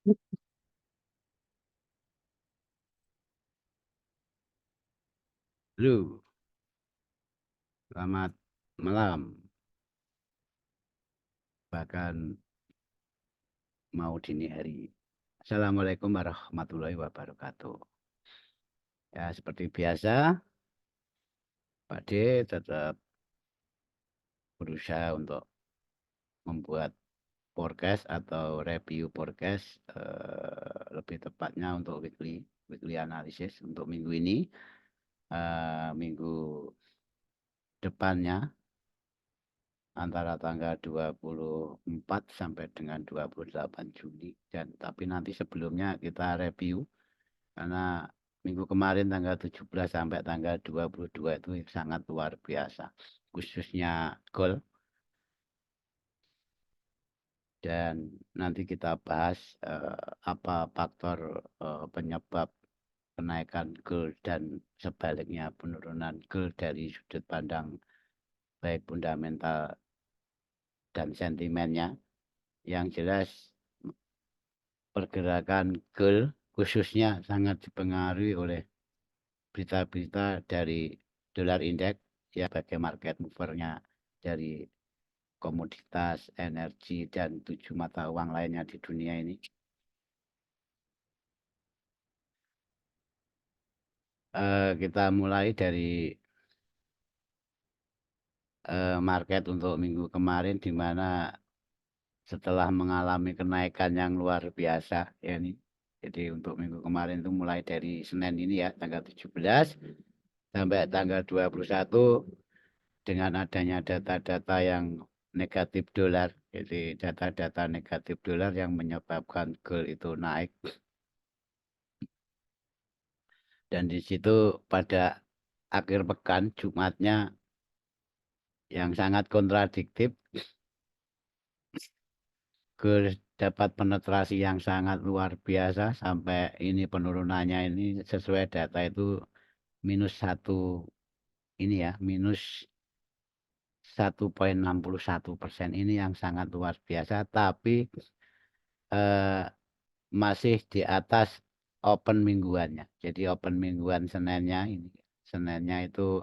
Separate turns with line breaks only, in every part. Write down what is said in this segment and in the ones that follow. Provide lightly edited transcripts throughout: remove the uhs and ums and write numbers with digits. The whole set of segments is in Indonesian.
Lu, selamat malam. Bahkan mau dini hari. Assalamualaikum warahmatullahi wabarakatuh. Ya, seperti biasa, Pak D tetap berusaha untuk membuat forecast atau review forecast lebih tepatnya untuk weekly analysis untuk minggu ini. Minggu depannya antara tanggal 24 sampai dengan 28 Juni. Dan tapi nanti sebelumnya kita review karena minggu kemarin tanggal 17 sampai tanggal 22 itu sangat luar biasa. Khususnya gold. Dan nanti kita bahas apa faktor penyebab kenaikan gold dan sebaliknya penurunan gold dari sudut pandang baik fundamental dan sentimennya. Yang jelas pergerakan gold khususnya sangat dipengaruhi oleh berita-berita dari dolar indeks ya sebagai market movernya dari komoditas, energi, dan 7 mata uang lainnya di dunia ini. Kita mulai dari market untuk minggu kemarin di mana setelah mengalami kenaikan yang luar biasa ya ini. Jadi untuk minggu kemarin itu mulai dari Senin ini ya tanggal 17 sampai tanggal 21 dengan adanya data-data yang negatif dolar. Jadi data-data negatif dolar yang menyebabkan gold itu naik. Dan di situ pada akhir pekan Jumatnya yang sangat kontradiktif, gold dapat penetrasi yang sangat luar biasa sampai ini penurunannya ini sesuai data itu -1 ini ya -1,61% ini yang sangat luar biasa tapi eh, masih di atas open mingguannya. Jadi open mingguan Seninnya itu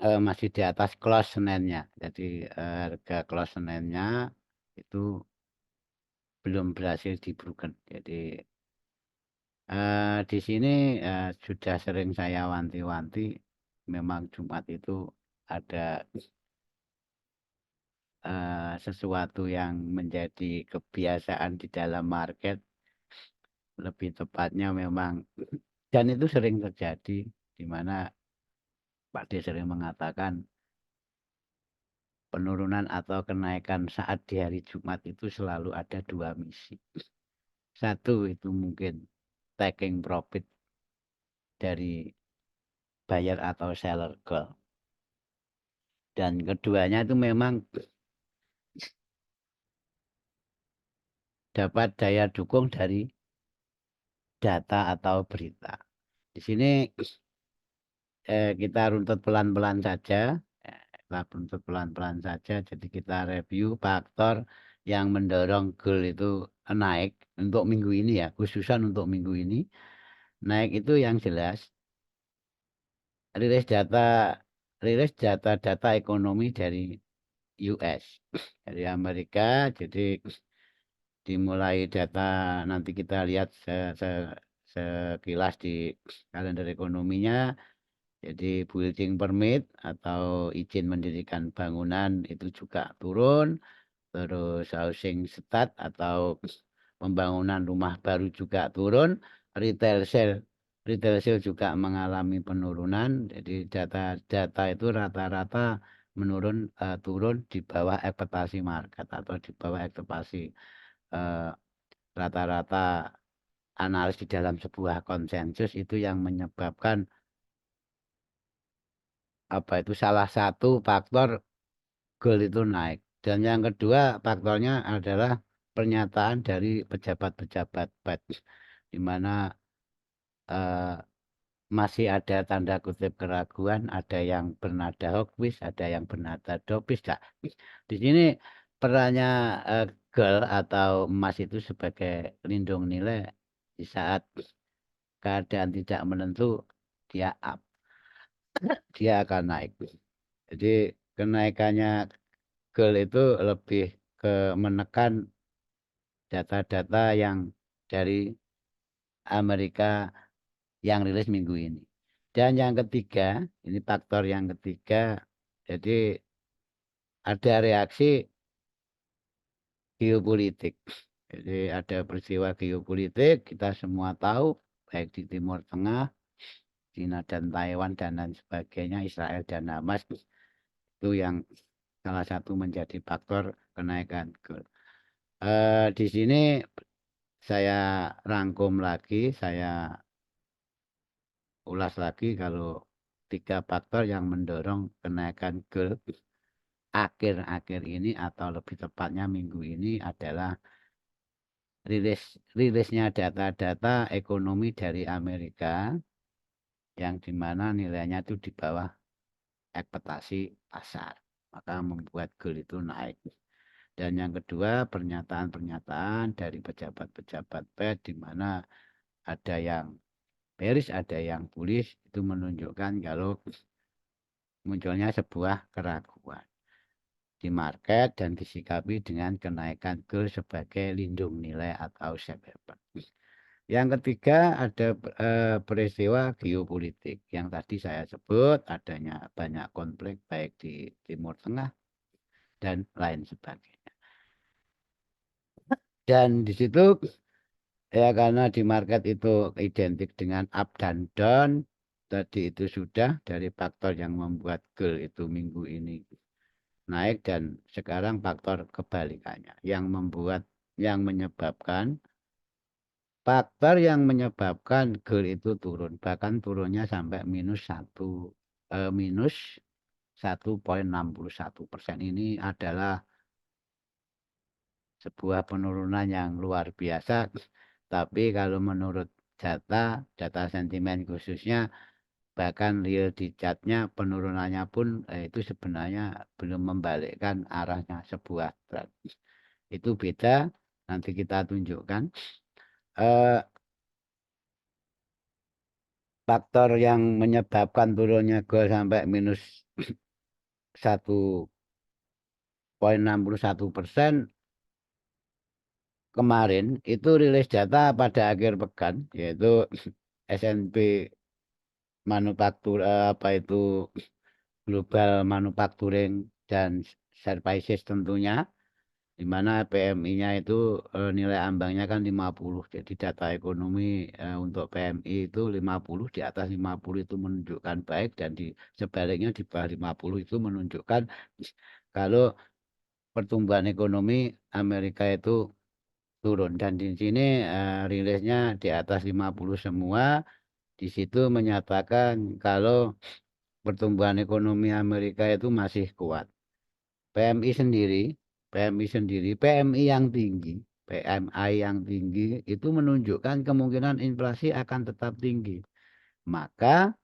masih di atas close Seninnya. Jadi harga close Seninnya itu belum berhasil di broken. Jadi di sini sudah sering saya wanti-wanti memang Jumat itu ada sesuatu yang menjadi kebiasaan di dalam market, lebih tepatnya memang, dan itu sering terjadi di mana Pak D sering mengatakan penurunan atau kenaikan saat di hari Jumat itu selalu ada dua misi. Satu itu mungkin taking profit dari buyer atau seller gold. Dan keduanya itu memang dapat daya dukung dari data atau berita. Di sini kita runtut pelan-pelan saja. Kita runtut pelan-pelan saja. Jadi kita review faktor yang mendorong gold itu naik untuk minggu ini ya, khususan untuk minggu ini. Naik itu yang jelas rilis data data ekonomi dari US, dari Amerika. Jadi dimulai data nanti kita lihat sekilas di kalender ekonominya. Jadi building permit atau izin mendirikan bangunan itu juga turun. Terus housing start atau pembangunan rumah baru juga turun. Retail sale juga mengalami penurunan. Jadi data itu rata-rata turun di bawah ekspektasi market atau di bawah ekspektasi eh, rata-rata analis di dalam sebuah konsensus itu yang menyebabkan apa itu salah satu faktor gold itu naik. Dan yang kedua faktornya adalah pernyataan dari pejabat-pejabat Fed di mana eh, masih ada tanda kutip keraguan, ada yang bernada hawkish, ada yang bernada dovish. Nah, di sini perannya, gold atau emas itu sebagai lindung nilai di saat keadaan tidak menentu, dia up, dia akan naik. Jadi kenaikannya gold itu lebih ke menekan data-data yang dari Amerika yang rilis minggu ini. Dan yang ketiga, ini faktor yang ketiga, jadi ada reaksi geopolitik. Jadi ada peristiwa geopolitik, kita semua tahu, baik di Timur Tengah, China dan Taiwan dan lain sebagainya, Israel dan Hamas, itu yang salah satu menjadi faktor kenaikan gold. Di sini saya rangkum lagi, saya ulas lagi kalau 3 faktor yang mendorong kenaikan gold akhir-akhir ini atau lebih tepatnya minggu ini adalah rilisnya data-data ekonomi dari Amerika yang dimana nilainya itu di bawah ekspektasi pasar, maka membuat gold itu naik. Dan yang kedua, pernyataan-pernyataan dari pejabat-pejabat Fed di mana ada yang bearish, ada yang bullish, itu menunjukkan kalau munculnya sebuah keraguan di market dan disikapi dengan kenaikan gold sebagai lindung nilai atau safe haven. Yang ketiga ada peristiwa geopolitik yang tadi saya sebut, adanya banyak konflik baik di Timur Tengah dan lain sebagainya. Dan di situ ya karena di market itu identik dengan up dan down, tadi itu sudah dari faktor yang membuat gold itu minggu ini naik dan sekarang faktor kebalikannya yang menyebabkan faktor yang menyebabkan gold itu turun, bahkan turunnya sampai minus 1,61%. Ini adalah sebuah penurunan yang luar biasa. Tapi kalau menurut data sentimen khususnya, bahkan real di chartnya penurunannya pun itu sebenarnya belum membalikkan arahnya sebuah trend. Itu beda, nanti kita tunjukkan. Eh, Faktor yang menyebabkan turunnya gold sampai minus 1,61% kemarin itu rilis data pada akhir pekan, yaitu S&P manufaktur apa itu global manufacturing dan services tentunya, di mana PMI-nya itu nilai ambangnya kan 50. Jadi data ekonomi untuk PMI itu 50, di atas 50 itu menunjukkan baik dan di sebaliknya di bawah 50 itu menunjukkan kalau pertumbuhan ekonomi Amerika itu turun dan di sini rilisnya di atas 50 semua. Di situ menyatakan kalau pertumbuhan ekonomi Amerika itu masih kuat. PMI sendiri, PMI yang tinggi, PMI yang tinggi itu menunjukkan kemungkinan inflasi akan tetap tinggi. Maka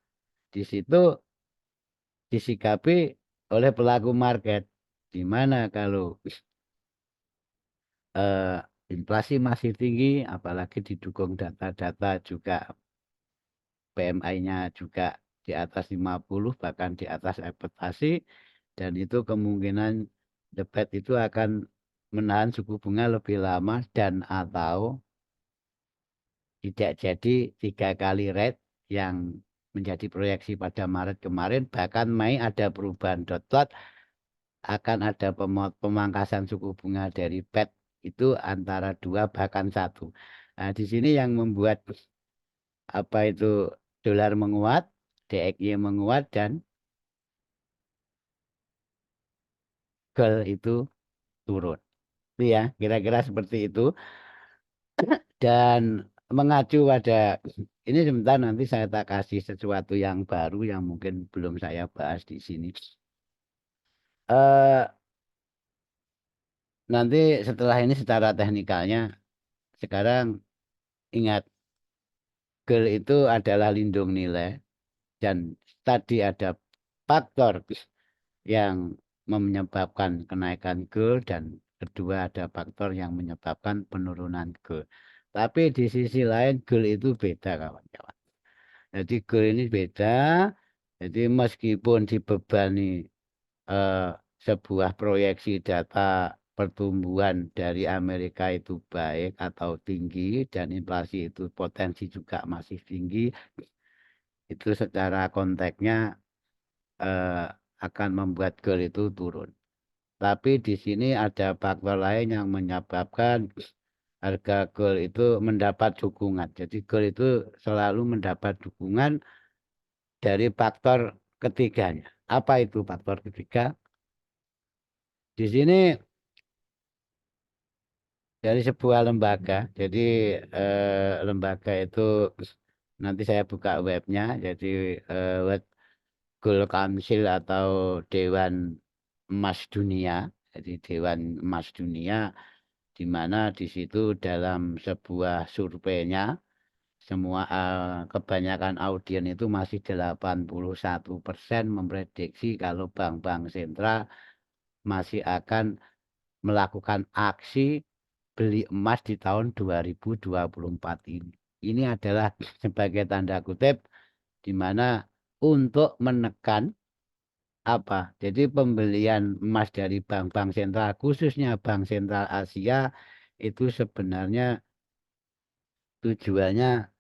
di situ disikapi oleh pelaku market, di mana kalau eh, inflasi masih tinggi, apalagi didukung data-data juga PMI-nya juga di atas 50 bahkan di atas ekspektasi, dan itu kemungkinan The Fed itu akan menahan suku bunga lebih lama dan atau tidak jadi 3 kali rate yang menjadi proyeksi pada Maret kemarin, bahkan Mei ada perubahan dot plot, akan ada pemangkasan suku bunga dari Fed itu antara 2 bahkan 1. Nah, di sini yang membuat apa itu dolar menguat, DXY menguat dan gold itu turun. Itu ya, kira-kira seperti itu. Dan mengacu pada ini sebentar nanti saya tak kasih sesuatu yang baru yang mungkin belum saya bahas di sini. Eh Nanti setelah ini secara teknikalnya, sekarang ingat gold itu adalah lindung nilai dan tadi ada faktor yang menyebabkan kenaikan gold dan kedua ada faktor yang menyebabkan penurunan gold. Tapi di sisi lain gold itu beda kawan-kawan. Jadi gold ini beda. Jadi meskipun dibebani eh, sebuah proyeksi data pertumbuhan dari Amerika itu baik atau tinggi dan inflasi itu potensi juga masih tinggi, itu secara konteksnya eh, akan membuat gold itu turun. Tapi di sini ada faktor lain yang menyebabkan harga gold itu mendapat dukungan. Jadi gold itu selalu mendapat dukungan dari faktor ketiganya. Apa itu faktor ketiga? Di sini dari sebuah lembaga. Jadi lembaga itu nanti saya buka webnya. Jadi web Gold Council atau Dewan Emas Dunia. Jadi Dewan Emas Dunia, di mana di situ dalam sebuah surveinya semua kebanyakan audien itu masih 81% memprediksi kalau bank-bank sentral masih akan melakukan aksi beli emas di tahun 2024 ini. Ini adalah sebagai tanda kutip di mana untuk menekan apa? Jadi pembelian emas dari bank-bank sentral khususnya Bank Sentral Asia itu sebenarnya tujuannya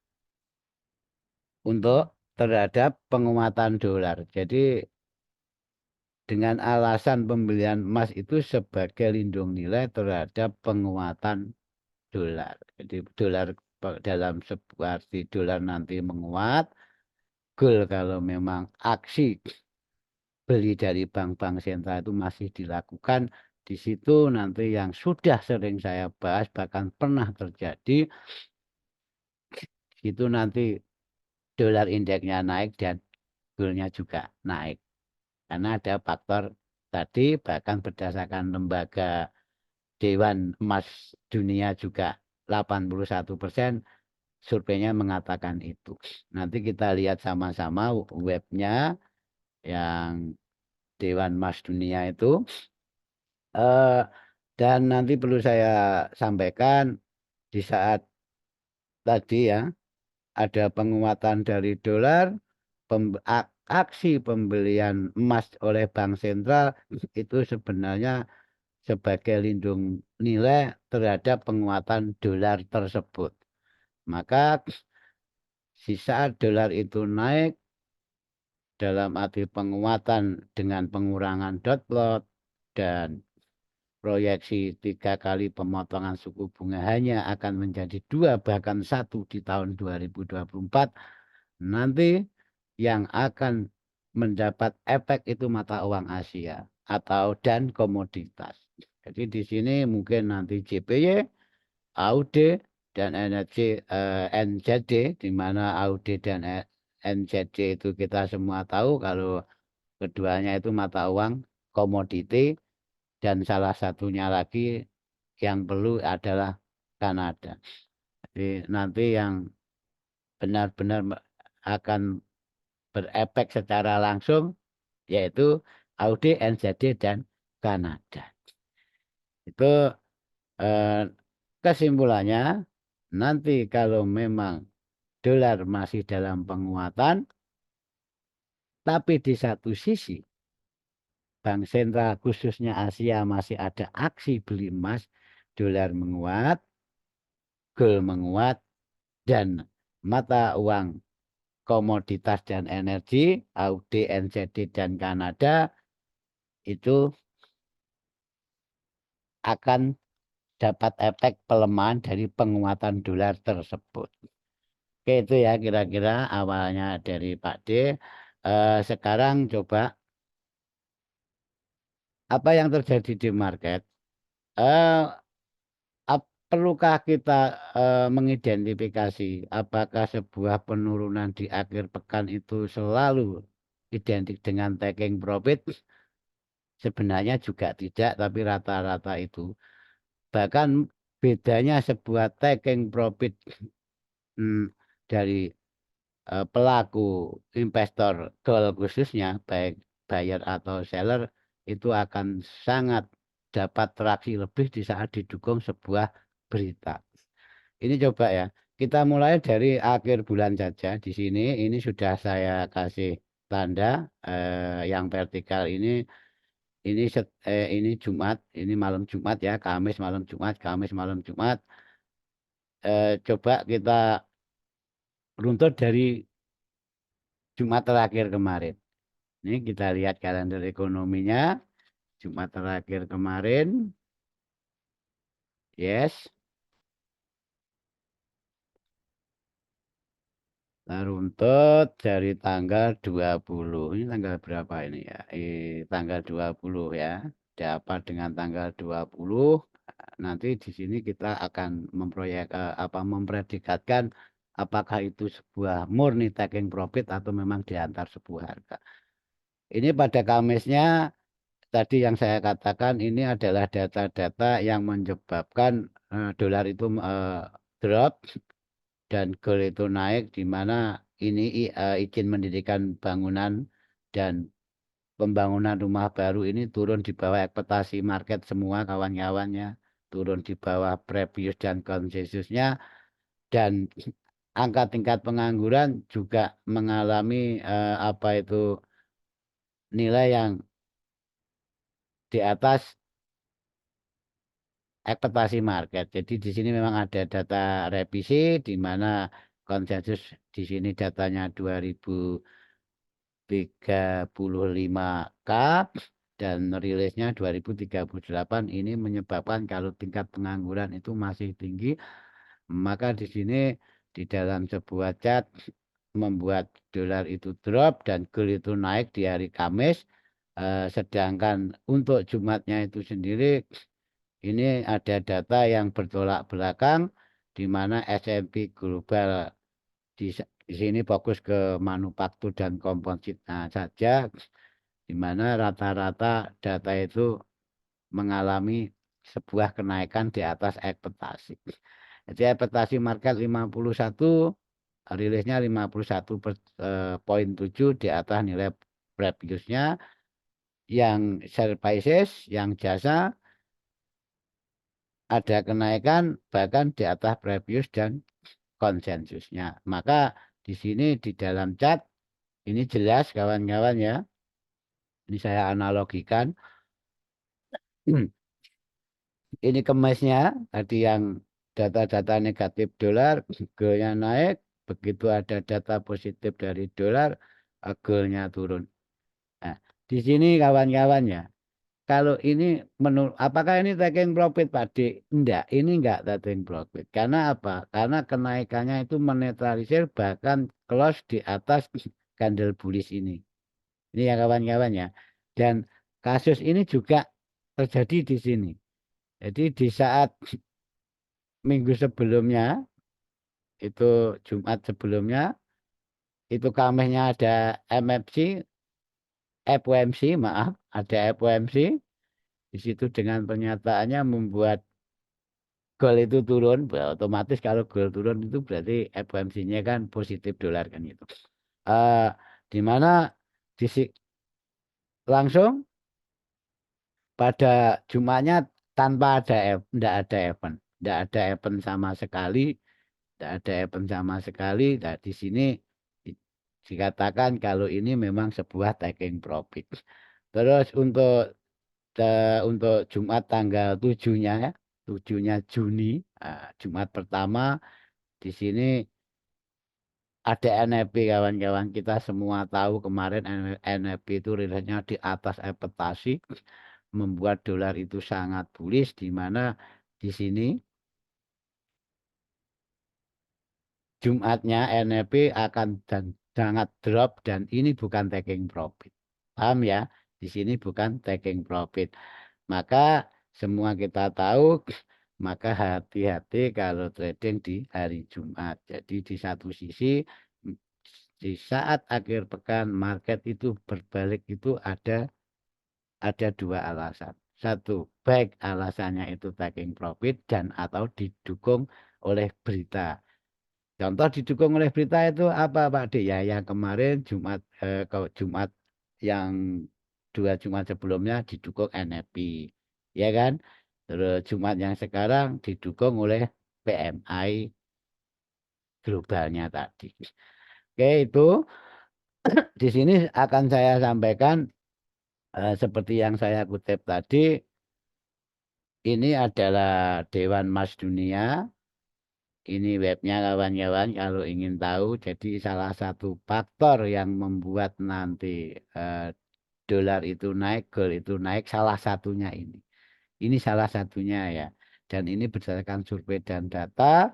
untuk terhadap penguatan dolar. Jadi dengan alasan pembelian emas itu sebagai lindung nilai terhadap penguatan dolar. Jadi dolar dalam sebuah arti dolar nanti menguat, gold kalau memang aksi beli dari bank-bank sentral itu masih dilakukan, di situ nanti yang sudah sering saya bahas bahkan pernah terjadi, itu nanti dolar indeksnya naik dan goldnya juga naik. Karena ada faktor tadi bahkan berdasarkan lembaga Dewan Emas Dunia juga 81% surveinya mengatakan itu. Nanti kita lihat sama-sama webnya yang Dewan Emas Dunia itu. Eh, dan nanti perlu saya sampaikan di saat tadi ya ada penguatan dari dolar, aksi pembelian emas oleh bank sentral itu sebenarnya sebagai lindung nilai terhadap penguatan dolar tersebut. Maka di saat dolar itu naik dalam arti penguatan dengan pengurangan dot plot dan proyeksi 3 kali pemotongan suku bunga hanya akan menjadi 2 bahkan 1 di tahun 2024, nanti yang akan mendapat efek itu mata uang Asia atau dan komoditas. Jadi di sini mungkin nanti JPY, AUD dan NZD, di mana AUD dan NZD itu kita semua tahu kalau keduanya itu mata uang komoditi. Dan salah satunya lagi yang perlu adalah Kanada. Jadi nanti yang benar-benar akan berefek secara langsung yaitu Audi, NZD, dan Kanada. Itu eh, kesimpulannya nanti kalau memang dolar masih dalam penguatan, tapi di satu sisi bank sentral khususnya Asia masih ada aksi beli emas, dolar menguat, gold menguat, dan mata uang komoditas dan energi, AUD, NZD, dan Kanada itu akan dapat efek pelemahan dari penguatan dolar tersebut. Oke, itu ya kira-kira awalnya dari Pak D. Sekarang coba apa yang terjadi di market? Eh, Perlukah kita mengidentifikasi apakah sebuah penurunan di akhir pekan itu selalu identik dengan taking profit? Sebenarnya juga tidak, tapi rata-rata itu. Bahkan bedanya sebuah taking profit dari pelaku investor gold khususnya, baik buyer atau seller, itu akan sangat dapat traksi lebih di saat didukung sebuah berita. Ini coba ya, kita mulai dari akhir bulan saja. Di sini ini sudah saya kasih tanda yang vertikal ini Jumat, ini malam Jumat ya, Kamis malam Jumat, Kamis malam Jumat. Coba kita runtut dari Jumat terakhir kemarin. Ini kita lihat kalender ekonominya Jumat terakhir kemarin. Yes. Nah, runtut dari tanggal 20. Ini tanggal berapa ini ya? Tanggal 20 ya. Dapat dengan tanggal 20. Nanti di sini kita akan mempredikatkan apakah itu sebuah murni taking profit atau memang diantar sebuah harga. Ini pada Kamisnya tadi yang saya katakan ini adalah data-data yang menyebabkan dolar itu drop dan gold itu naik, di mana ini izin mendirikan bangunan dan pembangunan rumah baru ini turun di bawah ekspektasi market semua kawan-kawannya, turun di bawah previous dan konsensusnya, dan angka tingkat pengangguran juga mengalami apa itu nilai yang di atas ekspektasi market. Jadi di sini memang ada data revisi di mana konsensus di sini datanya 2035K dan rilisnya 2038. Ini menyebabkan kalau tingkat pengangguran itu masih tinggi, maka di sini di dalam sebuah chart membuat dolar itu drop dan gold itu naik di hari Kamis. Sedangkan untuk Jumatnya itu sendiri ini ada data yang bertolak belakang, di mana S&P Global di sini fokus ke manufaktur dan komposit saja, di mana rata-rata data itu mengalami sebuah kenaikan di atas ekspektasi. Jadi ekspektasi market 51, rilisnya 51,7 di atas nilai previousnya. Yang services, yang jasa ada kenaikan bahkan di atas previous dan konsensusnya. Maka di sini di dalam chat ini jelas kawan-kawan ya. Ini saya analogikan. Ini kemasnya tadi yang data-data negatif dolar, goldnya naik. Begitu ada data positif dari dolar, goldnya turun. Nah, di sini kawan-kawan ya. Kalau ini menurut apakah ini taking profit Pak D? Enggak, ini enggak taking profit. Karena apa? Karena kenaikannya itu menetralisir bahkan close di atas candle bullish ini. Ini ya kawan-kawan ya. Dan kasus ini juga terjadi di sini. Jadi di saat minggu sebelumnya, itu Jumat sebelumnya, itu Kamisnya ada MFC, FOMC, maaf, ada FOMC. Di situ dengan pernyataannya membuat gold itu turun, otomatis kalau gold turun itu berarti FOMC-nya kan positif dolar kan itu. Eh di mana langsung pada Jumatnya tanpa ada enggak ada event, enggak ada event sama sekali, enggak ada event sama sekali. Nah, di sini di- dikatakan kalau ini memang sebuah taking profit. Terus untuk Jumat tanggal 7-nya ya, 7-nya Juni, Jumat pertama di sini ada NFP kawan-kawan, kita semua tahu kemarin NFP itu rilisnya di atas ekspektasi, membuat dolar itu sangat bullish, di mana di sini Jumatnya NFP akan sangat drop dan ini bukan taking profit. Paham ya? Di sini bukan taking profit. Maka semua kita tahu, maka hati-hati kalau trading di hari Jumat. Jadi di satu sisi, di saat akhir pekan market itu berbalik itu ada dua alasan. Satu, baik alasannya itu taking profit dan atau didukung oleh berita. Contoh didukung oleh berita itu apa Pak D? Ya yang kemarin Jumat yang 2 Jumat sebelumnya didukung NFP. ya kan? Terus Jumat yang sekarang didukung oleh PMI globalnya tadi. Oke, itu di sini akan saya sampaikan seperti yang saya kutip tadi, ini adalah Dewan Emas Dunia. Ini webnya kawan-kawan kalau ingin tahu. Jadi salah satu faktor yang membuat nanti eh, dolar itu naik, gold itu naik, salah satunya ini. Ini salah satunya ya. Dan ini berdasarkan survei dan data.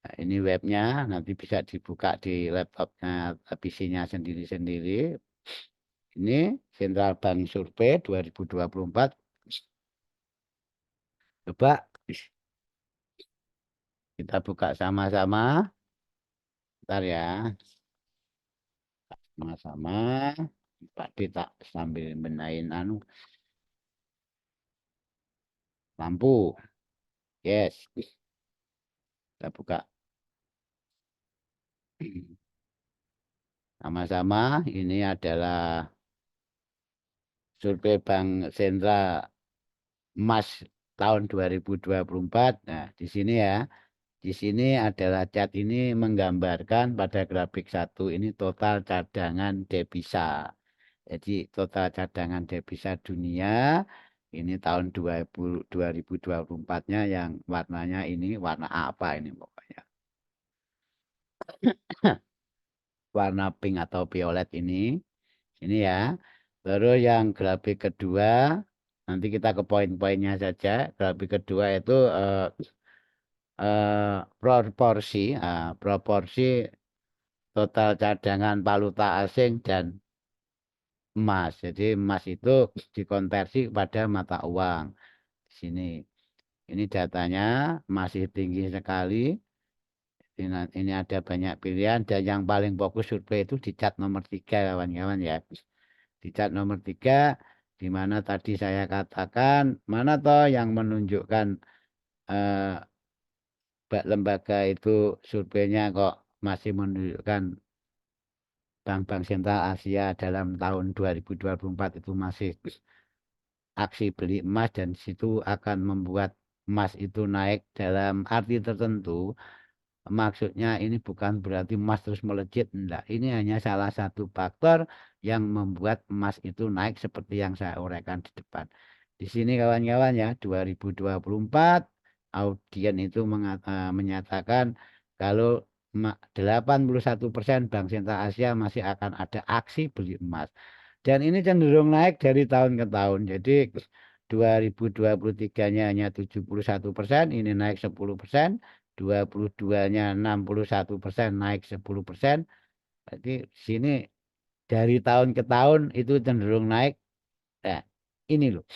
Nah, ini webnya nanti bisa dibuka di laptopnya, PC-nya sendiri-sendiri. Ini Central Bank Survei 2024. Coba kita buka sama-sama. Bentar ya, sama-sama. Pak D tak sambil benain anu lampu. Yes, kita buka sama-sama. Ini adalah survei Bank Sentral Emas tahun 2024. Nah, di sini ya. Di sini adalah cat ini menggambarkan pada grafik satu ini total cadangan devisa. Jadi total cadangan devisa dunia ini tahun 2024-nya yang warnanya ini warna apa ini pokoknya. Warna pink atau violet ini. Ini ya. Terus yang grafik kedua nanti kita ke poin-poinnya saja. Grafik kedua itu proporsi total cadangan valuta asing dan emas. Jadi emas itu dikonversi kepada mata uang. Di sini. Ini datanya masih tinggi sekali. Ini ada banyak pilihan dan yang paling fokus survei itu di cat nomor 3 kawan-kawan ya. Di cat nomor 3 di mana tadi saya katakan mana toh yang menunjukkan eh, lembaga itu surveinya kok masih menunjukkan bank-bank sentral Asia dalam tahun 2024 itu masih aksi beli emas dan situ akan membuat emas itu naik dalam arti tertentu. Maksudnya ini bukan berarti emas terus melejit, enggak. Ini hanya salah satu faktor yang membuat emas itu naik seperti yang saya uraikan di depan. Di sini kawan-kawan ya, 2024 audien itu menyatakan kalau 81% Bank Sentral Asia masih akan ada aksi beli emas. Dan ini cenderung naik dari tahun ke tahun. Jadi 2023-nya hanya 71%, ini naik 10%. 22-nya 61% naik 10%. Berarti sini dari tahun ke tahun itu cenderung naik. Nah, ini loh.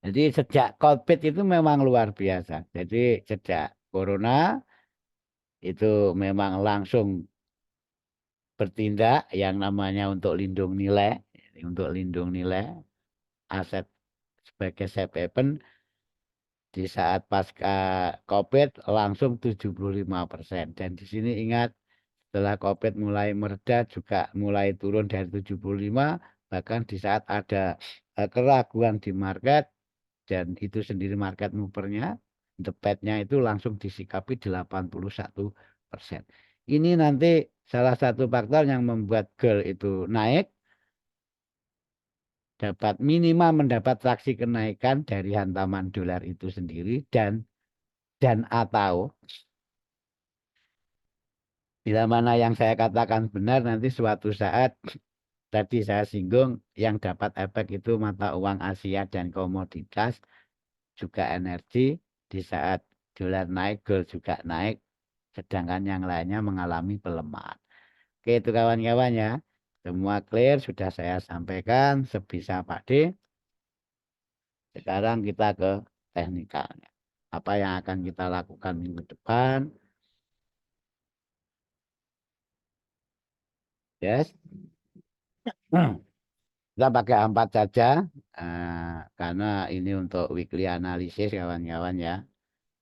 Jadi sejak COVID itu memang luar biasa. Jadi sejak Corona itu memang langsung bertindak yang namanya untuk lindung nilai. Untuk lindung nilai aset sebagai safe haven di saat pasca COVID langsung 75%. Dan di sini ingat setelah COVID mulai mereda juga mulai turun dari 75, bahkan di saat ada keraguan di market dan itu sendiri market movernya, the Fed-nya itu langsung disikapi 81%. Ini nanti salah satu faktor yang membuat gold itu naik, dapat minimal mendapat traksi kenaikan dari hantaman dolar itu sendiri dan atau bila mana yang saya katakan benar nanti suatu saat tadi saya singgung yang dapat efek itu mata uang Asia dan komoditas juga energi di saat dolar naik gold juga naik sedangkan yang lainnya mengalami pelemahan. Oke itu kawan-kawan ya. Semua clear sudah saya sampaikan sebisa Pak D. Sekarang kita ke teknikalnya. Apa yang akan kita lakukan minggu depan? Yes. Kita pakai A4 saja karena ini untuk weekly analysis kawan-kawan ya.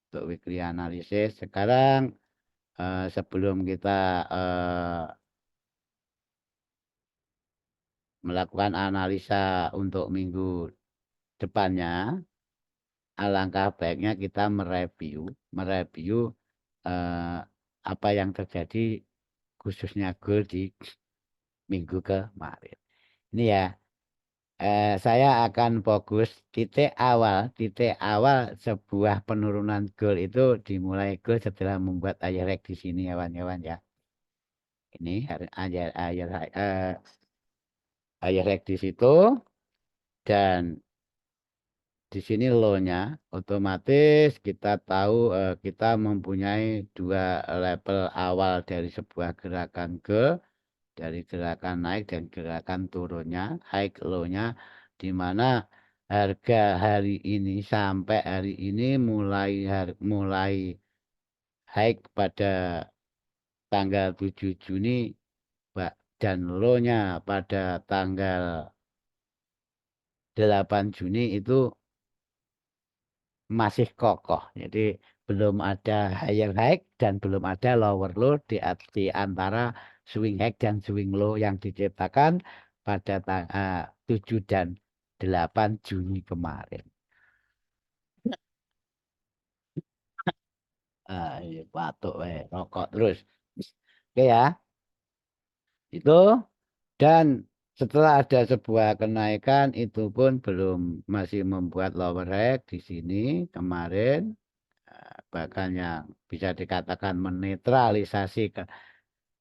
Untuk weekly analysis sekarang sebelum kita melakukan analisa untuk minggu depannya alangkah baiknya kita mereview eh, apa yang terjadi khususnya gold di minggu kemarin. Ini ya, saya akan fokus titik awal sebuah penurunan gold itu dimulai gold setelah membuat air rek di sini kawan-kawan ya. Ini air rek di situ dan di sini low-nya otomatis kita tahu kita mempunyai dua level awal dari sebuah gerakan dari gerakan naik dan gerakan turunnya, high low-nya, di mana harga hari ini sampai hari ini mulai high pada tanggal 7 Juni, Pak, dan low-nya pada tanggal 8 Juni itu masih kokoh. Jadi belum ada higher high dan belum ada lower low di antara swing high dan swing low yang diciptakan pada tanggal 7 dan 8 Juni kemarin. Ini batuk rokok terus. Oke ya, itu dan setelah ada sebuah kenaikan itu pun masih membuat lower high di sini kemarin. Bahkan yang bisa dikatakan menetralisasi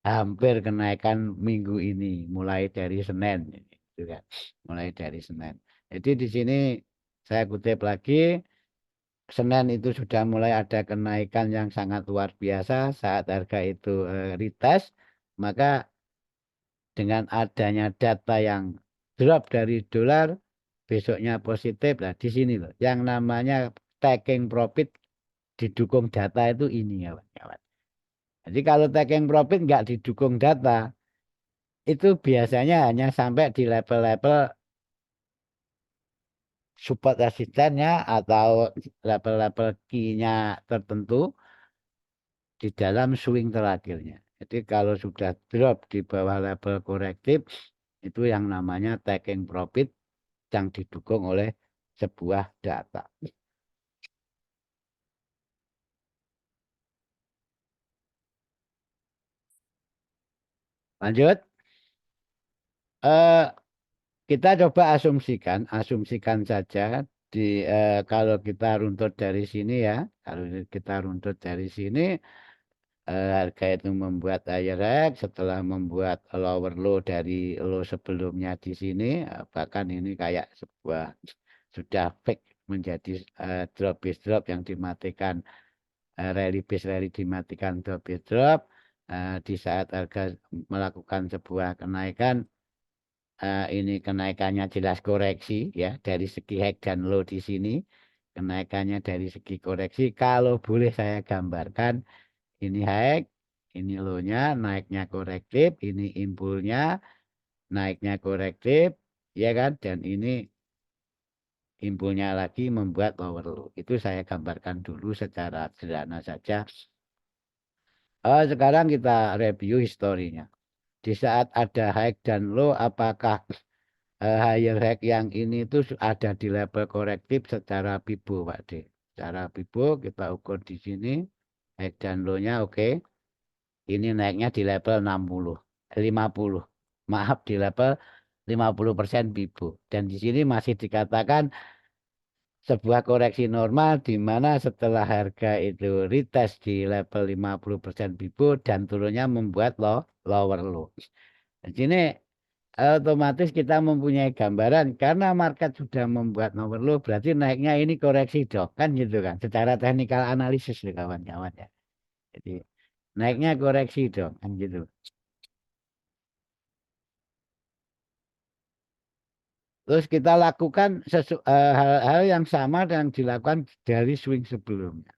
hampir kenaikan minggu ini mulai dari Senin gitu kan. Mulai dari Senin. Jadi di sini saya kutip lagi Senin itu sudah mulai ada kenaikan yang sangat luar biasa saat harga itu retest, maka dengan adanya data yang drop dari dolar besoknya positif lah di sini loh yang namanya taking profit didukung data itu ini ya kawan. Jadi kalau taking profit nggak didukung data, itu biasanya hanya sampai di level-level support resistennya atau level-level key-nya tertentu di dalam swing terakhirnya. Jadi kalau sudah drop di bawah level korektif, itu yang namanya taking profit yang didukung oleh sebuah data. Lanjut. Eh, Kita coba asumsikan saja kalau kita runtut dari sini ya, kalau kita runtut dari sini, harga itu membuat higher high setelah membuat lower low dari low sebelumnya di sini, bahkan ini kayak sebuah sudah fake menjadi drop base drop yang dimatikan, rally base rally dimatikan drop base drop. Di saat harga melakukan sebuah kenaikan, ini kenaikannya jelas koreksi ya dari segi high dan low di sini kenaikannya dari segi koreksi kalau boleh saya gambarkan ini high ini low-nya naiknya korektif ini impulnya naiknya korektif ya kan dan ini impulnya lagi membuat lower low itu saya gambarkan dulu secara sederhana saja. Sekarang kita review historinya di saat ada high dan low apakah higher high yang ini itu ada di level korektif secara Fibo Pak D. Secara Fibo kita ukur di sini high dan low-nya oke. Ini naiknya di level 60, 50. Maaf di level 50% Fibo. Dan di sini masih dikatakan sebuah koreksi normal di mana setelah harga itu retest di level 50% Fibo dan turunnya membuat lower low. Di sini otomatis kita mempunyai gambaran karena market sudah membuat nomor low berarti naiknya ini koreksi dong kan gitu kan secara teknikal analisis loh kawan-kawan ya jadi naiknya koreksi dong kan gitu terus kita lakukan hal-hal yang sama yang dilakukan dari swing sebelumnya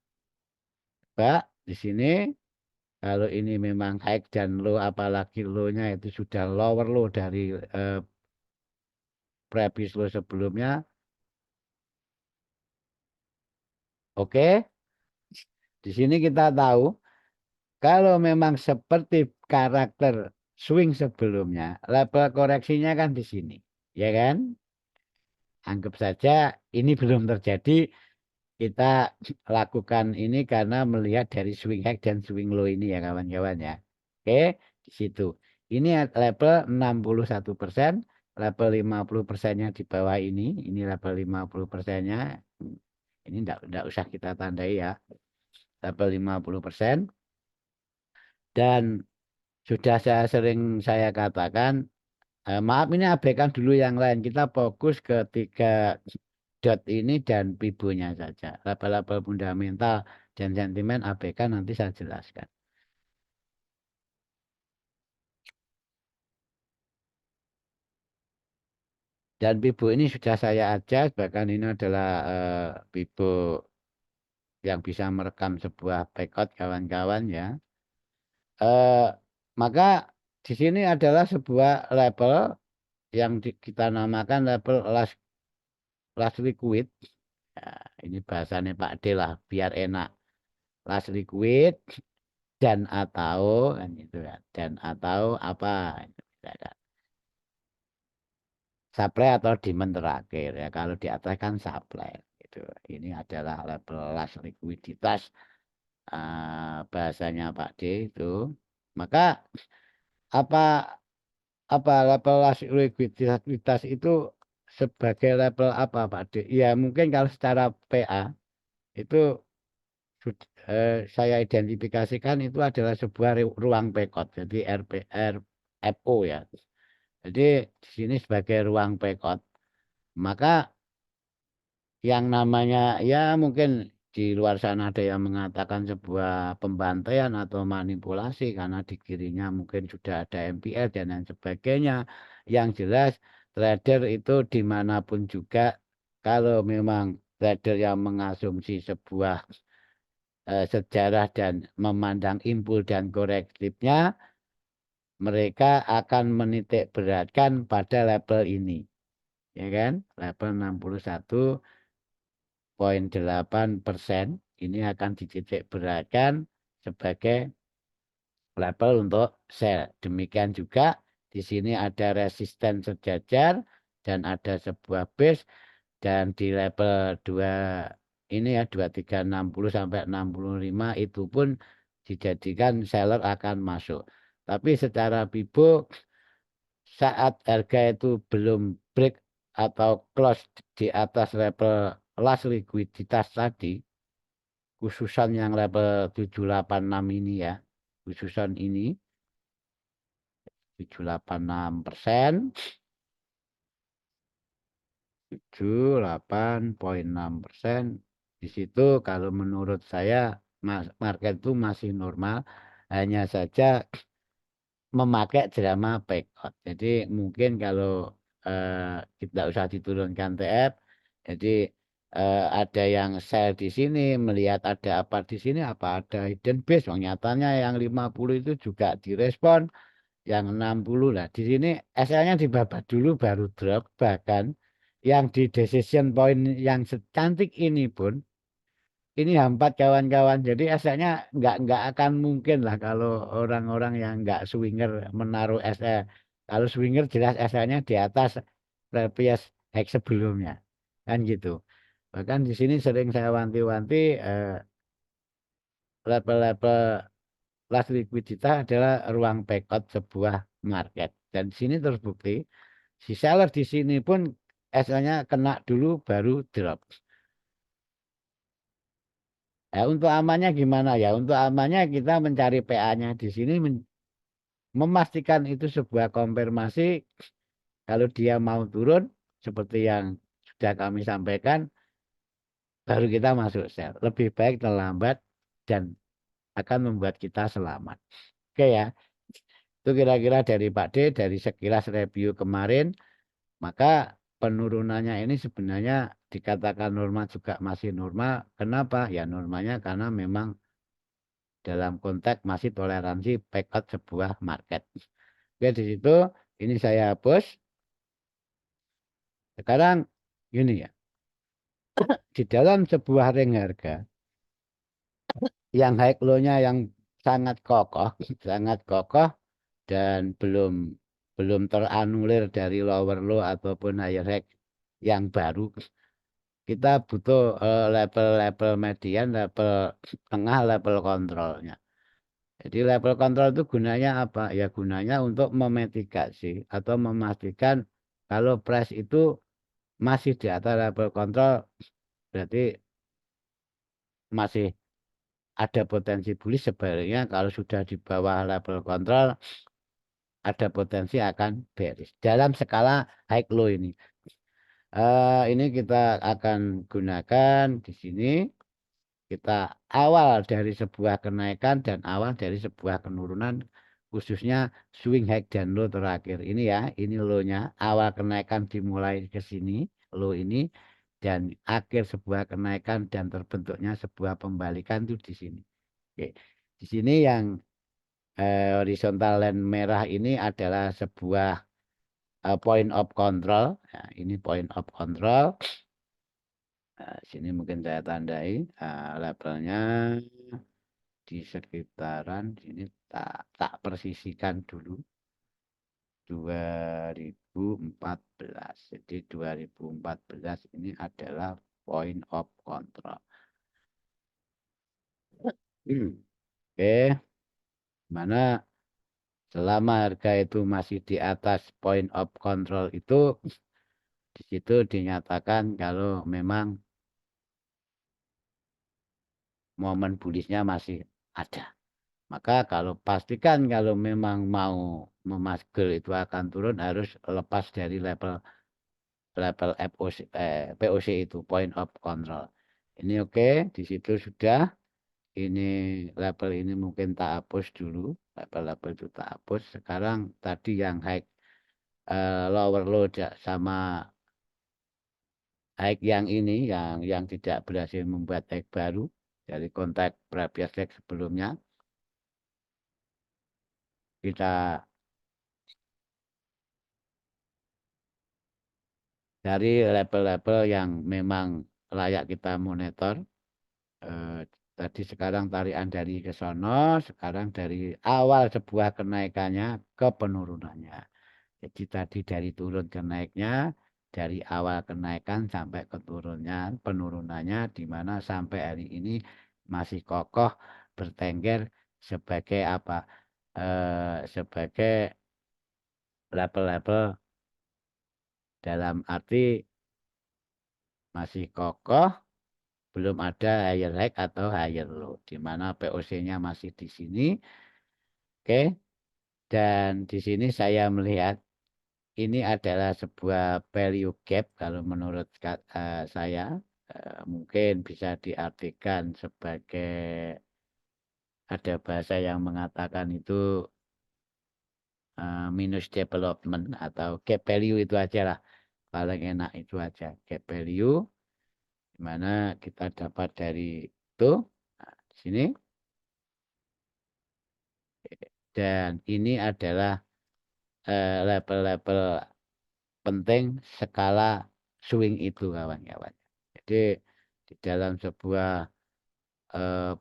Pak di sini kalau ini memang high dan low apalagi low-nya itu sudah lower low dari previous low sebelumnya oke. Di sini kita tahu kalau memang seperti karakter swing sebelumnya, level koreksinya kan di sini, ya kan? anggap saja ini belum terjadi. Kita lakukan ini karena melihat dari swing high dan swing low ini ya kawan-kawan ya. Oke, di situ. Ini level 61%, level 50%-nya di bawah ini level 50%-nya. Ini enggak usah kita tandai ya. Level 50%. Dan sudah saya katakan, maaf ini abaikan dulu yang lain. Kita fokus ke 3 dot ini dan pibonya saja. Level-level fundamental dan sentimen abaikan, nanti saya jelaskan. Dan pibo ini sudah saya adjust, bahkan ini adalah pibo yang bisa merekam sebuah backout kawan-kawan ya. Eh, Maka di sini adalah sebuah level yang kita namakan level last liquid. Ya, ini bahasanya Pak D lah biar enak. Last liquid dan atau kan gitu ya. Dan atau apa itu misalkan. Supply atau demand terakhir ya. Kalau di atas kan supply gitu. Ini adalah level last likuiditas, bahasanya Pak D itu. Maka apa level last likuiditas itu sebagai level apa Pak D? Ya mungkin kalau secara PA itu saya identifikasikan itu adalah sebuah ruang pekot. Jadi RPRFO ya. Jadi di sini sebagai ruang pekot. Maka yang namanya ya mungkin di luar sana ada yang mengatakan sebuah pembantaian atau manipulasi karena di kirinya mungkin sudah ada MPL dan lain sebagainya. Yang jelas trader itu dimanapun juga kalau memang trader yang mengasumsi sebuah sejarah dan memandang impul dan korektifnya, mereka akan menitik beratkan pada level ini, ya kan? Level 61,8% ini akan dititik beratkan sebagai level untuk sell. Demikian juga di sini ada resisten sejajar dan ada sebuah base, dan di level 2 ini ya 2360 sampai 65 itu pun dijadikan seller akan masuk. Tapi secara Bibo saat harga itu belum break atau close di atas level last likuiditas tadi, khususan yang level 786 ini ya, khususan ini 786%, 78,6%. Di situ kalau menurut saya market itu masih normal, hanya saja memakai drama backout. Jadi mungkin kalau kita usah diturunkan TF, jadi ada yang sell di sini, melihat ada apa di sini, apa ada hidden base. Nyatanya yang 50 itu juga direspon, yang 60 lah. Di sini SL-nya dibabat dulu baru drop, bahkan yang di decision point yang secantik ini pun ini hampat kawan-kawan. Jadi SL-nya nggak akan mungkin lah kalau orang-orang yang nggak swinger menaruh SL. Kalau swinger jelas SL-nya di atas previous high sebelumnya. Kan gitu. Bahkan di sini sering saya wanti-wanti level-level last likuiditas adalah ruang backout sebuah market. Dan di sini terbukti si seller di sini pun SL-nya kena dulu baru drop. Ya, untuk amannya gimana ya? Untuk amannya kita mencari PA-nya di sini, memastikan itu sebuah konfirmasi. Kalau dia mau turun seperti yang sudah kami sampaikan, baru kita masuk sell. Lebih baik terlambat dan akan membuat kita selamat. Oke ya, itu kira-kira dari Pak D, dari sekilas review kemarin. Maka penurunannya ini sebenarnya dikatakan normal juga masih normal. Kenapa? Ya normalnya karena memang dalam konteks masih toleransi backout sebuah market. Oke, di situ ini saya hapus. Sekarang gini ya, di dalam sebuah ring harga yang high low-nya yang sangat kokoh, sangat kokoh dan belum teranulir dari lower low ataupun higher high yang baru, kita butuh level-level median, level tengah, level kontrolnya. Jadi level kontrol itu gunanya apa? Ya gunanya untuk memitigasi atau memastikan kalau price itu masih di atas level kontrol, berarti masih ada potensi bullish. Sebaliknya kalau sudah di bawah level kontrol, ada potensi akan bearish dalam skala high low ini. Ini kita akan gunakan di sini. Kita awal dari sebuah kenaikan dan awal dari sebuah penurunan, khususnya swing high dan low terakhir ini ya. Ini low-nya, awal kenaikan dimulai ke sini, low ini, dan akhir sebuah kenaikan dan terbentuknya sebuah pembalikan itu di sini. Oke. Di sini yang horizontal line merah ini adalah sebuah point of control. Nah, ini point of control. Nah, sini mungkin saya tandai levelnya di sekitaran sini, tak persisikan dulu 2014. Jadi 2014 ini adalah point of control. Oke, mana selama harga itu masih di atas point of control itu, di situ dinyatakan kalau memang momen bullishnya masih ada. Maka kalau pastikan kalau memang mau memasgel itu akan turun, harus lepas dari level level FOC, POC itu point of control. Ini oke, di situ sudah. Ini level ini mungkin tak hapus dulu, level-level itu tak hapus. Sekarang tadi yang high lower low sama high yang ini yang tidak berhasil membuat high baru dari kontak previous leg sebelumnya, kita dari level-level yang memang layak kita monitor. Tadi sekarang tarian dari ke sono, sekarang dari awal sebuah kenaikannya ke penurunannya. Jadi tadi dari turun ke naiknya, dari awal kenaikan sampai ke turunnya, penurunannya, di mana sampai hari ini masih kokoh bertengger sebagai apa? Sebagai level-level, dalam arti masih kokoh, belum ada higher high atau higher low, di mana POC-nya masih di sini. Oke, dan di sini saya melihat ini adalah sebuah value gap. Kalau menurut saya, mungkin bisa diartikan sebagai, ada bahasa yang mengatakan itu minus development atau gap value, itu aja lah paling enak, itu aja gap value, dimana kita dapat dari itu. Nah, di sini. Dan ini adalah level-level penting skala swing itu, kawan-kawan. Jadi di dalam sebuah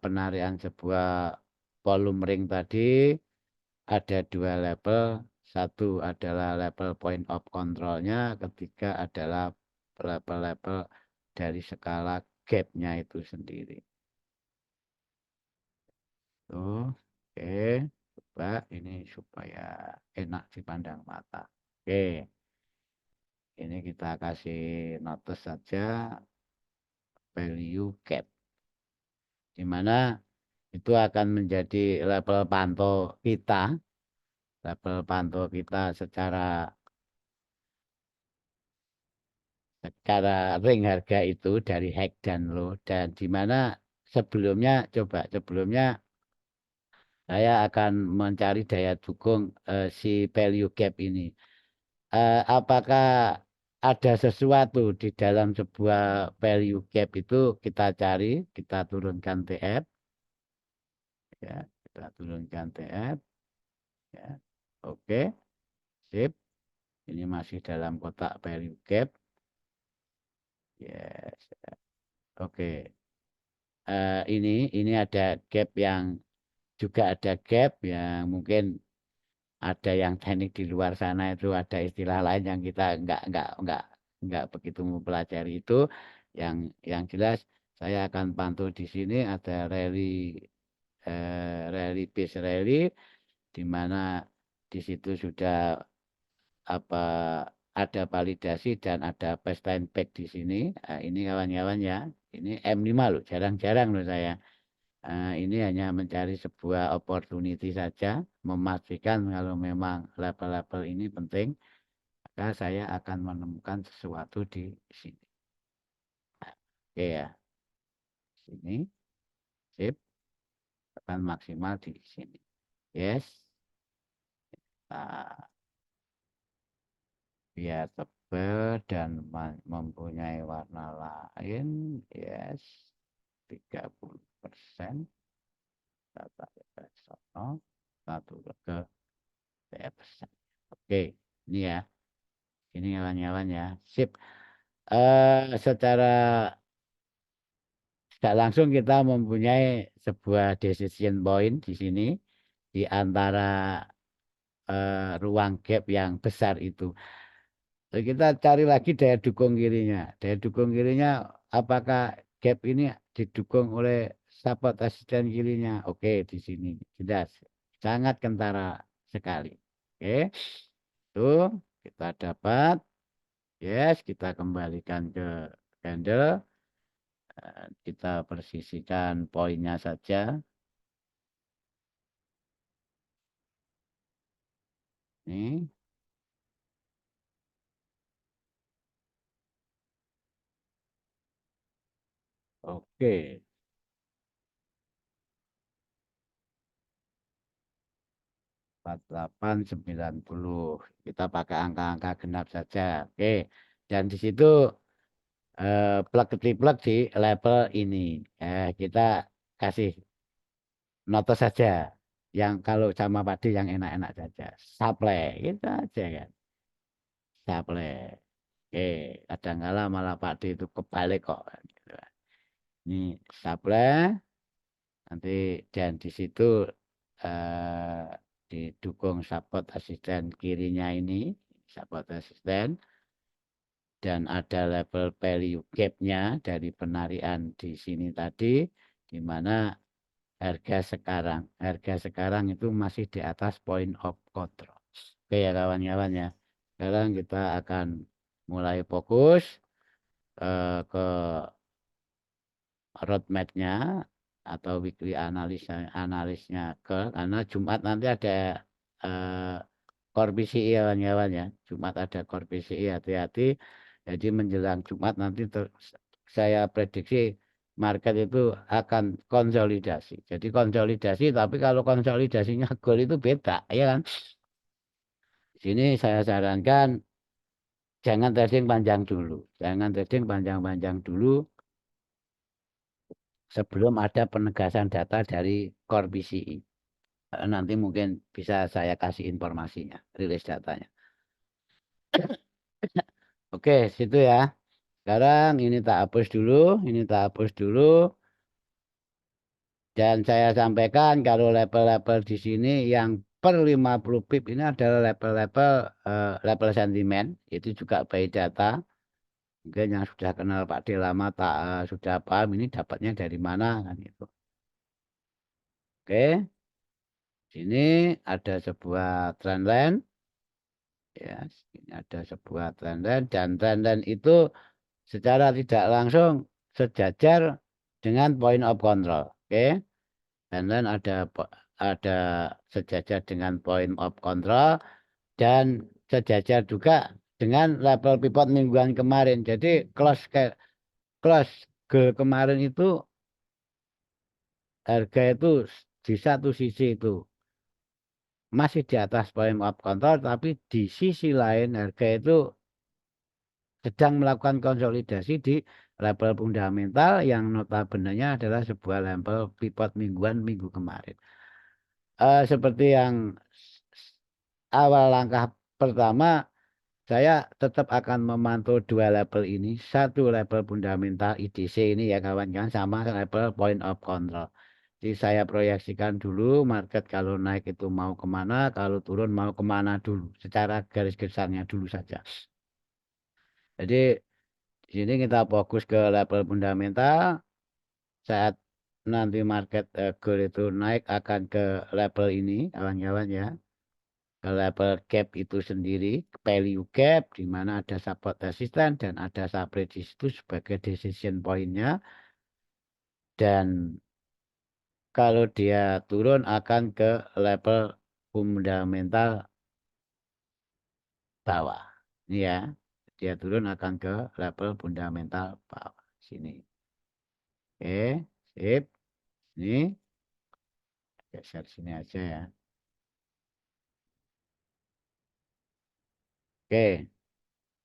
penarian sebuah volume ring tadi ada dua level. Satu adalah level point of controlnya, ketiga adalah level-level dari skala gapnya itu sendiri. Tuh, oke, coba ini supaya enak dipandang mata. Oke, ini kita kasih notice saja value gap, di mana itu akan menjadi level pantau kita, secara ring harga itu dari high dan low, dan di mana sebelumnya saya akan mencari daya dukung si value gap ini. Apakah ada sesuatu di dalam sebuah value gap itu, kita cari, kita turunkan TF, ya, kita turunkan TF, ya, oke, sip. Ini masih dalam kotak value gap, yes, oke. Ini ada gap yang juga ada gap yang mungkin ada yang teknik di luar sana itu ada istilah lain yang kita enggak nggak begitu mempelajari itu. Yang jelas saya akan pantau di sini ada rally base rally, di mana di situ sudah apa ada validasi dan ada baseline back di sini. Nah, ini kawan-kawan ya, ini M5 loh, jarang-jarang loh saya. Ini hanya mencari sebuah opportunity saja, memastikan kalau memang level-level ini penting, maka saya akan menemukan sesuatu di sini. Oke ya, sini, sip, akan maksimal di sini. Yes, nah, biar tebal dan mempunyai warna lain. Yes, 30%. Data sono, satu ke persen. Oke, ini ya, ini kawan-kawan ya, sip. Secara tidak langsung kita mempunyai sebuah decision point di sini di antara ruang gap yang besar itu. Jadi kita cari lagi daya dukung kirinya. Daya dukung kirinya apakah gap ini didukung oleh support asisten kirinya? Oke, di sini jelas sangat kentara sekali. Oke, itu kita dapat. Yes, kita kembalikan ke candle. Kita persisikan poinnya saja. Ini, oke. 4890. Kita pakai angka-angka genap saja. Oke. Dan di situ plek-plek di level ini. Kita kasih notos saja. Yang kalau sama padi yang enak-enak saja. Supply. Gitu aja kan. Supply. Oke. Kadang-kala malah padi itu kebalik kok. Gitu. Ini supply. Nanti dan di situ eh, didukung support asisten kirinya ini. Support asisten. Dan ada level value gap-nya dari penarian di sini tadi, di mana harga sekarang itu masih di atas point of control. Oke ya kawan-kawan ya, sekarang kita akan mulai fokus ke roadmap-nya atau weekly analisnya karena Jumat nanti ada eh, core PCI kawan-kawan ya. Jumat ada core PCI, hati-hati. Jadi menjelang Jumat nanti saya prediksi market itu akan konsolidasi. Jadi konsolidasi, tapi kalau konsolidasinya goal itu beda, ya kan? Di sini saya sarankan jangan trading panjang dulu. Jangan trading panjang-panjang dulu sebelum ada penegasan data dari core PCI. Nanti mungkin bisa saya kasih informasinya, rilis datanya. Oke, situ ya. Sekarang ini tak hapus dulu, ini tak hapus dulu. Dan saya sampaikan kalau level-level di sini yang per 50 pip ini adalah level sentimen. Itu juga by data. Mungkin yang sudah kenal Pak D lama tak sudah paham ini dapatnya dari mana kan itu. Oke, sini ada sebuah trendline. Ya, ini ada sebuah trendline dan trendline itu secara tidak langsung sejajar dengan point of control. Oke. Dan lain ada sejajar dengan point of control dan sejajar juga dengan level pivot mingguan kemarin. Jadi close kemarin itu harga itu di satu sisi itu masih di atas point of control, tapi di sisi lain harga itu sedang melakukan konsolidasi di level fundamental yang notabene adalah sebuah level pivot mingguan minggu kemarin. Seperti yang awal langkah pertama, saya tetap akan memantau dua level ini. Satu level fundamental IDC ini ya kawan-kawan sama level point of control. Jadi saya proyeksikan dulu market kalau naik itu mau kemana, kalau turun mau kemana dulu. Secara garis besarnya dulu saja. Jadi di sini kita fokus ke level fundamental. Saat nanti market gold itu naik akan ke level ini, kawan-kawan ya. Ke level gap itu sendiri, value gap, di mana ada support resistance dan ada supply di situ sebagai decision point-nya. Dan kalau dia turun akan ke level fundamental bawah. Ini ya, dia turun akan ke level fundamental bawah. Sini. Oke, sip. Ini geser sini aja ya. Oke,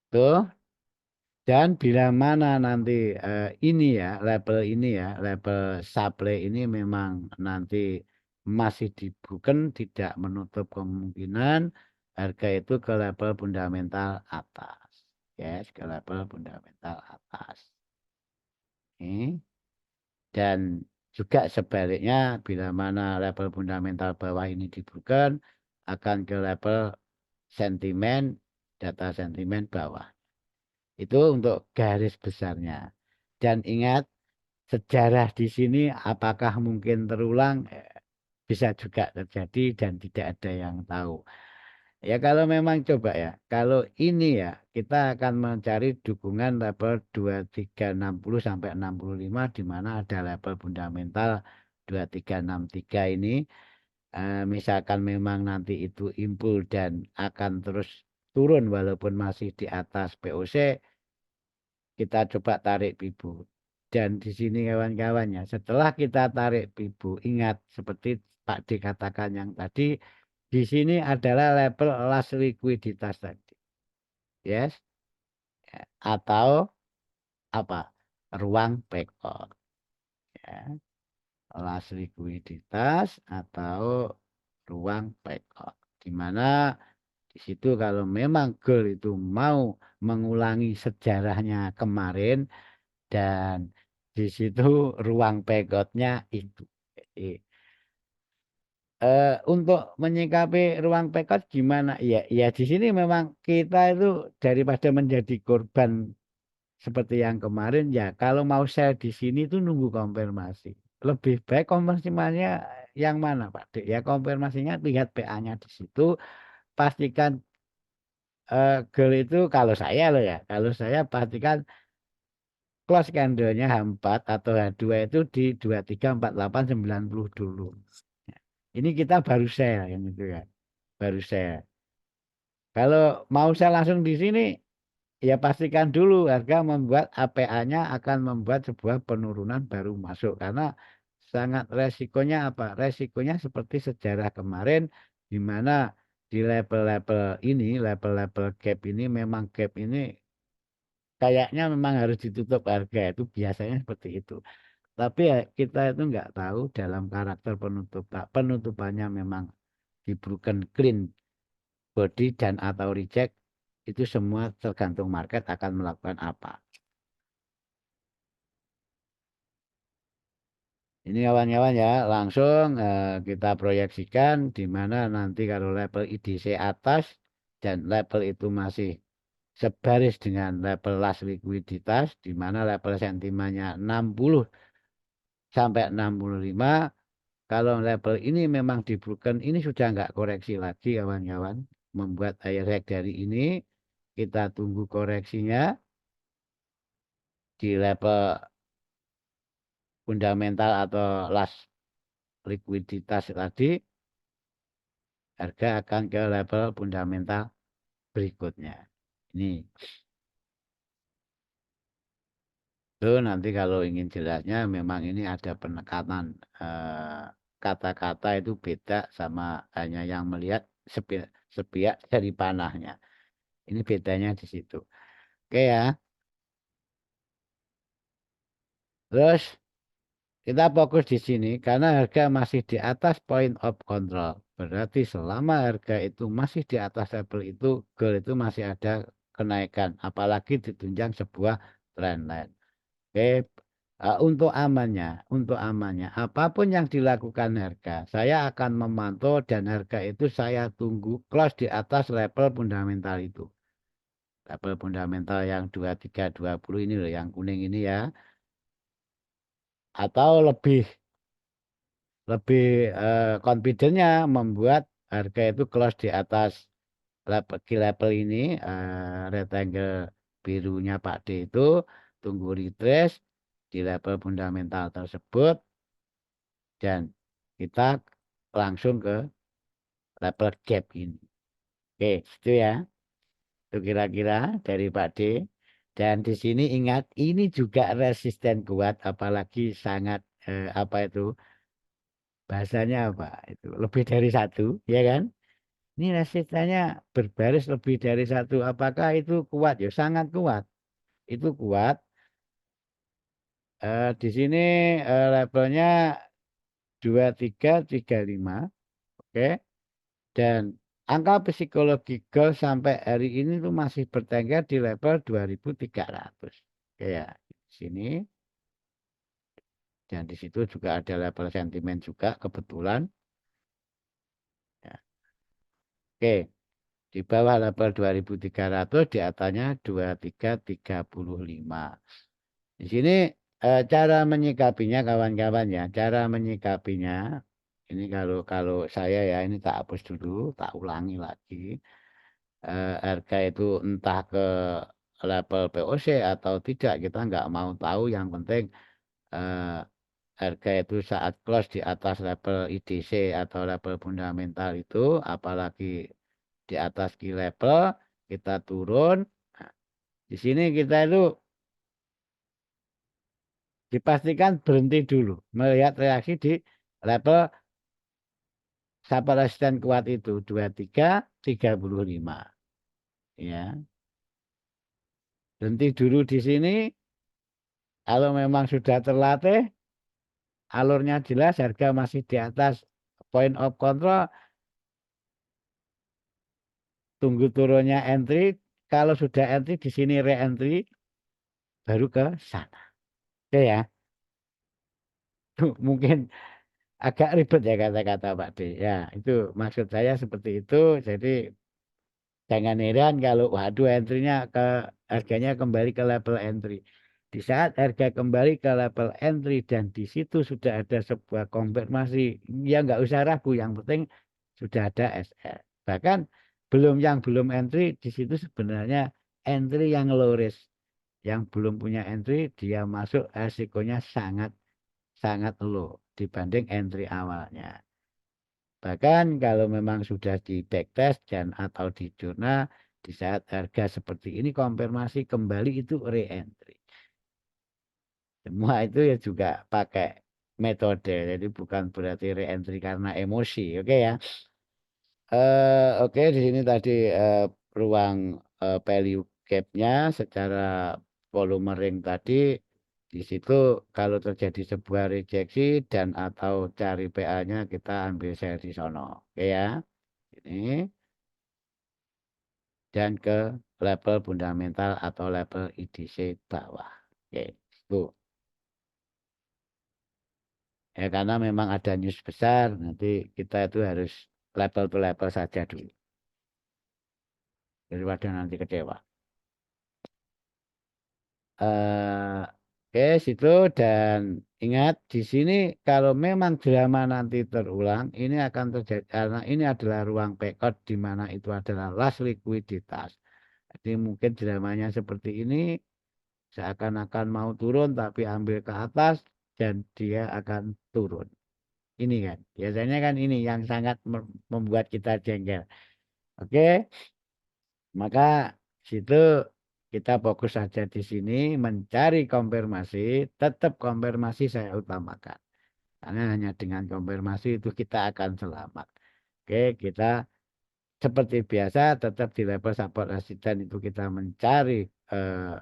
tuh. Dan bila mana nanti ini ya, level supply ini memang nanti masih dibuktikan tidak menutup kemungkinan harga itu ke level fundamental atas. Yes, ke level fundamental atas. Ini. Dan juga sebaliknya bila mana level fundamental bawah ini dibuktikan akan ke level sentimen, data sentimen bawah. Itu untuk garis besarnya. Dan ingat, sejarah di sini apakah mungkin terulang? Bisa juga terjadi dan tidak ada yang tahu. Ya kalau memang coba ya, kalau ini ya kita akan mencari dukungan level 2360 sampai 65 di mana ada level fundamental 2363 ini. Misalkan memang nanti itu impul dan akan terus turun walaupun masih di atas POC, kita coba tarik pibu. Dan di sini kawan-kawannya, setelah kita tarik pibu, ingat seperti Pak dikatakan yang tadi, di sini adalah level last likuiditas tadi. Yes. Atau apa? Ruang backout. Ya. Last likuiditas atau ruang backout. Di mana di situ kalau memang gold itu mau mengulangi sejarahnya kemarin, dan di situ ruang peggotnya itu. Jadi, untuk menyikapi ruang pegot gimana? Ya, ya di sini memang kita itu daripada menjadi korban seperti yang kemarin ya. Kalau mau sell di sini itu nunggu konfirmasi. Lebih baik konfirmasinya yang mana, Pak Dik? Ya konfirmasinya lihat PA-nya di situ. Pastikan gold itu kalau saya loh ya, kalau saya pastikan close candlenya H4 atau H2 itu di 234890 dulu. Ini kita baru sell yang itu ya. Baru sell. Kalau mau sell langsung di sini ya pastikan dulu harga membuat APA-nya akan membuat sebuah penurunan baru masuk karena sangat resikonya apa? Resikonya seperti sejarah kemarin di mana di level-level ini, level-level gap ini memang gap ini kayaknya memang harus ditutup harga itu biasanya seperti itu. Tapi ya kita itu nggak tahu dalam karakter penutupannya memang di broken clean body dan atau reject itu semua tergantung market akan melakukan apa. Ini kawan-kawan ya langsung kita proyeksikan di mana nanti kalau level IDC atas dan level itu masih sebaris dengan level last likuiditas di mana level sentimennya 60 sampai 65. Kalau level ini memang di broken, ini sudah nggak koreksi lagi kawan-kawan. Membuat air rek dari ini, kita tunggu koreksinya di level fundamental atau last likuiditas tadi, harga akan ke level fundamental berikutnya. Ini. Itu nanti kalau ingin jelasnya memang ini ada penekanan kata-kata itu beda sama hanya yang melihat sepihak dari panahnya. Ini bedanya di situ. Oke ya. Terus kita fokus di sini karena harga masih di atas point of control. Berarti selama harga itu masih di atas level itu, gold itu masih ada kenaikan. Apalagi ditunjang sebuah trendline. Oke, untuk amannya, apapun yang dilakukan harga, saya akan memantau dan harga itu saya tunggu close di atas level fundamental itu. Level fundamental yang 2320 ini loh, yang kuning ini ya. Atau lebih lebih confident-nya membuat harga itu close di atas level ini, rectangle birunya Pak D itu, tunggu retrace di level fundamental tersebut, dan kita langsung ke level gap ini. Oke, itu ya. Itu kira-kira dari Pak D. Dan di sini ingat, ini juga resisten kuat, apalagi sangat apa itu bahasanya apa itu lebih dari satu, ya kan? Ini resistennya berbaris lebih dari satu. Apakah itu kuat? Ya sangat kuat. Itu kuat. Di sini levelnya 2335, oke. Dan angka psikologi goal sampai hari ini tuh masih bertengger di level 2300. Oke ya, di sini dan di situ juga ada level sentimen juga kebetulan. Ya. Oke, di bawah level 2300, di atasnya 2335. Di sini cara menyikapinya kawan-kawan ya, cara menyikapinya ini kalau kalau saya ya ini tak hapus dulu, tak ulangi lagi. Harga itu entah ke level POC atau tidak kita nggak mau tahu, yang penting eh, harga itu saat close di atas level IDC atau level fundamental itu, apalagi di atas key level kita turun. Nah, di sini kita itu dipastikan berhenti dulu melihat reaksi di level support resisten kuat itu 2335 ya. Berhenti dulu di sini. Kalau memang sudah terlatih, alurnya jelas, harga masih di atas point of control, tunggu turunnya entry. Kalau sudah entry di sini re-entry, baru ke sana. Oke ya, mungkin agak ribet ya kata-kata Pak D. Ya, itu maksud saya seperti itu. Jadi jangan heran kalau waduh entry-nya ke harganya kembali ke level entry. Di saat harga kembali ke level entry dan di situ sudah ada sebuah konfirmasi, ya nggak usah ragu, yang penting sudah ada SR. Bahkan belum entry di situ sebenarnya entry yang low risk, yang belum punya entry dia masuk resikonya sangat sangat low dibanding entry awalnya. Bahkan kalau memang sudah di backtest dan atau di jurnal, di saat harga seperti ini konfirmasi kembali itu re-entry. Semua itu ya juga pakai metode, jadi bukan berarti re-entry karena emosi, oke ya. Oke, di sini tadi ruang value gap-nya secara volume ring tadi, di situ kalau terjadi sebuah rejeksi dan atau cari PA-nya kita ambil seri sono, oke ya. Ini dan ke level fundamental atau level IDC bawah. Oke, itu. Ya karena memang ada news besar, nanti kita itu harus level to level saja dulu daripada nanti kecewa. Oke, situ, dan ingat di sini kalau memang drama nanti terulang, ini akan terjadi karena ini adalah ruang backout di mana itu adalah last likuiditas. Jadi mungkin dramanya seperti ini, seakan-akan mau turun tapi ambil ke atas dan dia akan turun. Ini kan, biasanya kan ini yang sangat membuat kita jengkel. Oke, maka situ kita fokus saja di sini mencari konfirmasi, tetap konfirmasi saya utamakan. Karena hanya dengan konfirmasi itu kita akan selamat. Oke, kita seperti biasa tetap di level support resisten itu kita mencari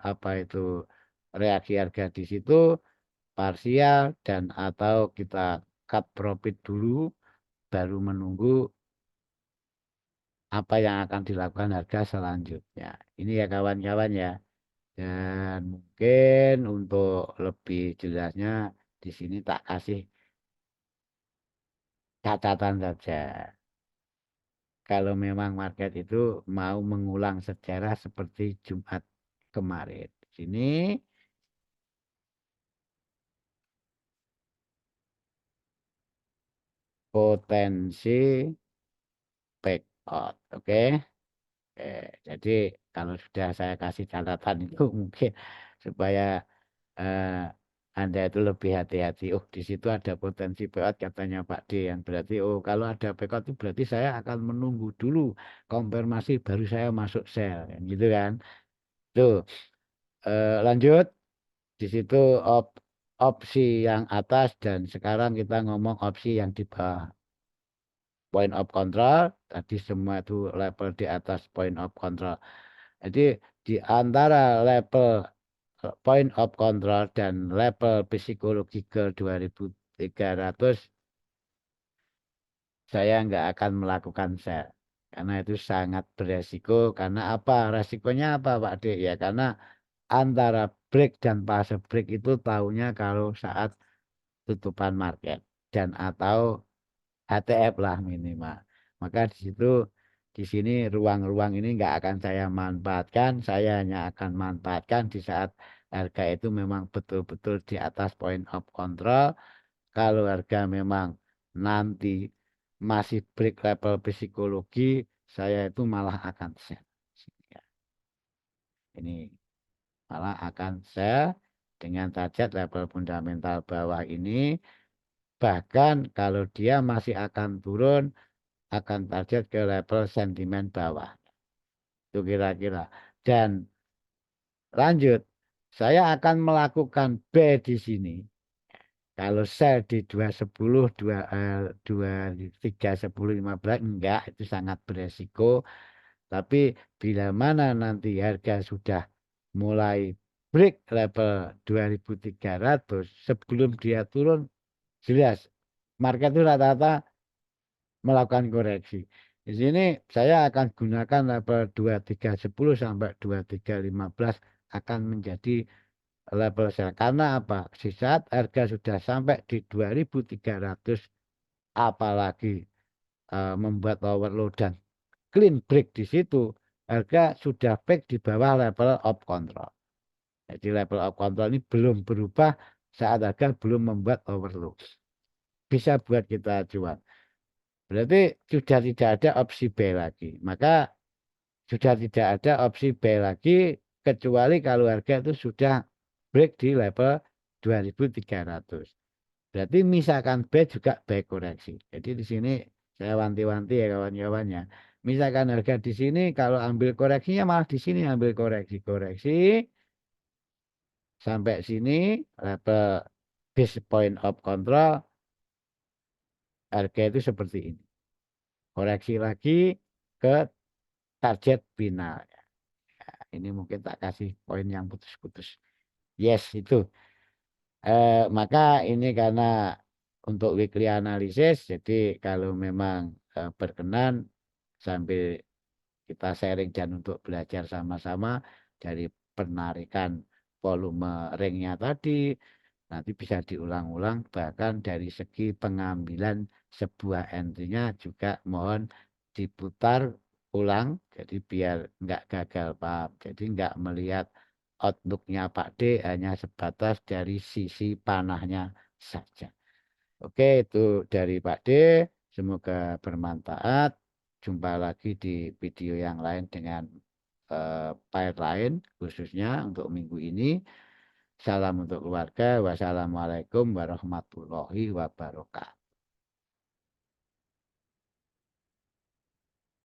apa itu reaksi harga di situ parsial dan atau kita cut profit dulu baru menunggu apa yang akan dilakukan harga selanjutnya. Ini ya kawan-kawan ya. Dan mungkin untuk lebih jelasnya di sini tak kasih catatan saja. kalau memang market itu mau mengulang sejarah seperti Jumat kemarin. Di sini potensi back out. Oke. Jadi kalau sudah saya kasih catatan itu mungkin supaya eh, Anda itu lebih hati-hati. Oh, di situ ada potensi payout katanya Pak D, yang berarti oh kalau ada payout itu berarti saya akan menunggu dulu konfirmasi baru saya masuk sell, kan gitu kan. Tuh, lanjut di situ opsi yang atas dan sekarang kita ngomong opsi yang di bawah. Point of control tadi semua itu level di atas point of control. Jadi di antara level point of control dan level psikologi ke 2300 saya nggak akan melakukan sell karena itu sangat beresiko. Karena apa? Resikonya apa Pak D? Ya karena antara break dan fase break itu tahunya kalau saat tutupan market dan atau HTF lah minimal. Maka di situ di sini ruang-ruang ini nggak akan saya manfaatkan. Saya hanya akan manfaatkan di saat harga itu memang betul-betul di atas point of control. Kalau harga memang nanti masih break level psikologi, saya itu malah akan sell. Ya, ini malah akan sell dengan target level fundamental bawah ini. Bahkan kalau dia masih akan turun, akan target ke level sentimen bawah. Itu kira-kira. Dan lanjut, saya akan melakukan B di sini. Kalau sell di 210, 23, 10, 15, enggak, itu sangat beresiko. Tapi bila mana nanti harga sudah mulai break level 2300, sebelum dia turun, jelas market itu rata-rata melakukan koreksi. Di sini saya akan gunakan level 2310 sampai 2315 akan menjadi level sell. Karena apa? Di saat harga sudah sampai di 2300 apalagi membuat overload dan clean break di situ, harga sudah back di bawah level of control. Jadi level of control ini belum berubah saat harga belum membuat overload. Bisa buat kita jual. Berarti sudah tidak ada opsi B lagi. Maka sudah tidak ada opsi B lagi kecuali kalau harga itu sudah break di level 2300. Berarti misalkan B juga baik koreksi. Jadi di sini saya wanti-wanti ya kawan-kawannya. Misalkan harga di sini kalau ambil koreksinya malah di sini ambil koreksi sampai sini level base point of control harga itu seperti ini. Koreksi lagi ke target final. Ini mungkin tak kasih poin yang putus-putus. Yes, itu. Maka ini karena untuk weekly analysis, jadi kalau memang berkenan sambil kita sharing dan untuk belajar sama-sama dari penarikan volume ringnya tadi, nanti bisa diulang-ulang bahkan dari segi pengambilan sebuah entry-nya juga mohon diputar ulang jadi biar nggak gagal paham. Jadi nggak melihat outlook-nya Pak D hanya sebatas dari sisi panahnya saja. Oke, itu dari Pak D. Semoga bermanfaat. Jumpa lagi di video yang lain dengan file lain khususnya untuk minggu ini. Salam untuk keluarga. Wassalamualaikum warahmatullahi wabarakatuh.